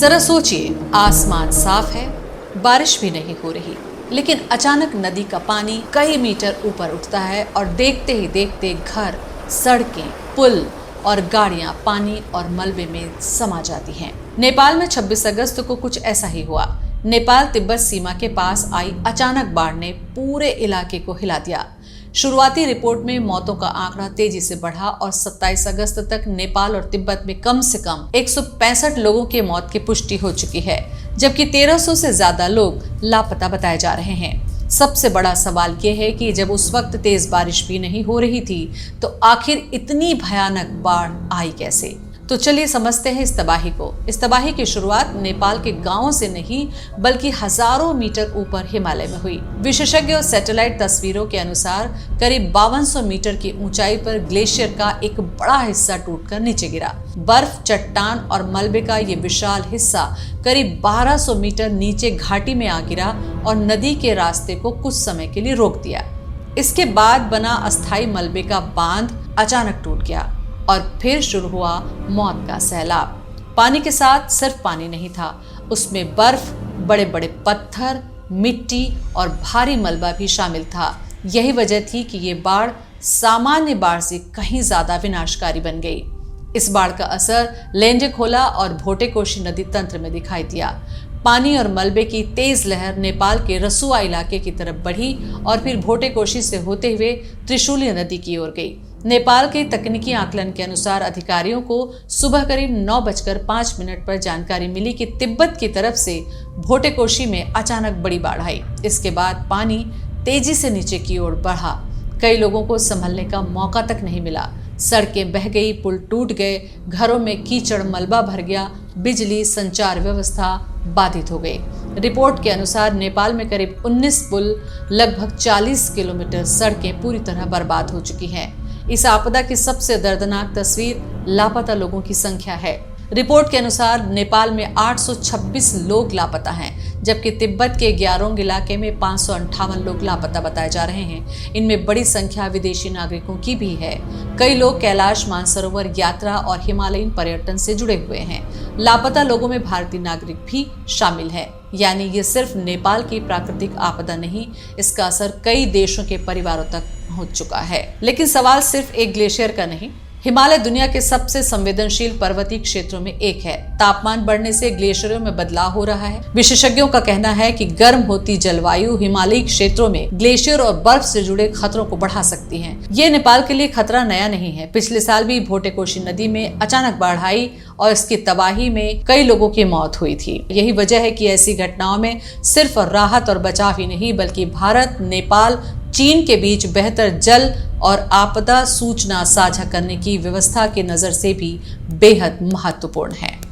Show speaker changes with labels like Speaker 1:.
Speaker 1: जरा सोचिए, आसमान साफ है, बारिश भी नहीं हो रही, लेकिन अचानक नदी का पानी कई मीटर ऊपर उठता है और देखते ही देखते घर, सड़कें, पुल और गाड़ियां पानी और मलबे में समा जाती हैं। नेपाल में 26 अगस्त को कुछ ऐसा ही हुआ। नेपाल तिब्बत सीमा के पास आई अचानक बाढ़ ने पूरे इलाके को हिला दिया। शुरुआती रिपोर्ट में मौतों का आंकड़ा तेजी से बढ़ा और 27 अगस्त तक नेपाल और तिब्बत में कम से कम 165 लोगों की मौत की पुष्टि हो चुकी है, जबकि 1300 से ज्यादा लोग लापता बताए जा रहे हैं। सबसे बड़ा सवाल ये है कि जब उस वक्त तेज बारिश भी नहीं हो रही थी, तो आखिर इतनी भयानक बाढ़ आई कैसे? तो चलिए समझते हैं इस तबाही को। इस तबाही की शुरुआत नेपाल के गांवों से नहीं, बल्कि हजारों मीटर ऊपर हिमालय में हुई। विशेषज्ञ और सैटेलाइट तस्वीरों के अनुसार करीब 5200 मीटर की ऊंचाई पर ग्लेशियर का एक बड़ा हिस्सा टूटकर नीचे गिरा। बर्फ, चट्टान और मलबे का ये विशाल हिस्सा करीब 1200 मीटर नीचे घाटी में आ गिरा और नदी के रास्ते को कुछ समय के लिए रोक दिया। इसके बाद बना अस्थायी मलबे का बांध अचानक टूट गया और फिर शुरू हुआ मौत का सैलाब। पानी के साथ सिर्फ पानी नहीं था, उसमें बर्फ, बड़े बड़े पत्थर, मिट्टी और भारी मलबा भी शामिल था। यही वजह थी कि ये बाढ़ सामान्य बाढ़ से कहीं ज्यादा विनाशकारी बन गई। इस बाढ़ का असर लेंडेखोला और भोटेकोशी नदी तंत्र में दिखाई दिया। पानी और मलबे की तेज लहर नेपाल के रसुआ इलाके की तरफ बढ़ी और फिर भोटेकोशी से होते हुए त्रिशूली नदी की ओर गई। नेपाल के तकनीकी आकलन के अनुसार अधिकारियों को सुबह करीब 9:05 पर जानकारी मिली कि तिब्बत की तरफ से भोटेकोशी में अचानक बड़ी बाढ़ आई। इसके बाद पानी तेजी से नीचे की ओर बढ़ा। कई लोगों को संभलने का मौका तक नहीं मिला। सड़कें बह गई, पुल टूट गए, घरों में कीचड़ मलबा भर गया, बिजली, संचार व्यवस्था बाधित हो गई। रिपोर्ट के अनुसार नेपाल में करीब 19 पुल, लगभग 40 किलोमीटर सड़कें पूरी तरह बर्बाद हो चुकी हैं। इस आपदा की सबसे दर्दनाक तस्वीर लापता लोगों की संख्या है। रिपोर्ट के अनुसार नेपाल में 826 लोग लापता हैं, जबकि तिब्बत के ग्यारोंग इलाके में 558 लोग लापता बताए जा रहे हैं। इनमें बड़ी संख्या विदेशी नागरिकों की भी है। कई लोग कैलाश मानसरोवर यात्रा और हिमालयन पर्यटन से जुड़े हुए हैं। लापता लोगों में भारतीय नागरिक भी शामिल है। यानी ये सिर्फ नेपाल की प्राकृतिक आपदा नहीं, इसका असर कई देशों के परिवारों तक पहुंच चुका है। लेकिन सवाल सिर्फ एक ग्लेशियर का नहीं। हिमालय दुनिया के सबसे संवेदनशील पर्वतीय क्षेत्रों में एक है। तापमान बढ़ने से ग्लेशियरों में बदलाव हो रहा है। विशेषज्ञों का कहना है कि गर्म होती जलवायु हिमालयी क्षेत्रों में ग्लेशियर और बर्फ से जुड़े खतरों को बढ़ा सकती है। ये नेपाल के लिए खतरा नया नहीं है। पिछले साल भी भोटेकोशी नदी में अचानक बाढ़ आई और इसकी तबाही में कई लोगों की मौत हुई थी। यही वजह है कि ऐसी घटनाओं में सिर्फ राहत और बचाव ही नहीं, बल्कि भारत, नेपाल, चीन के बीच बेहतर जल और आपदा सूचना साझा करने की व्यवस्था की नजर से भी बेहद महत्वपूर्ण है।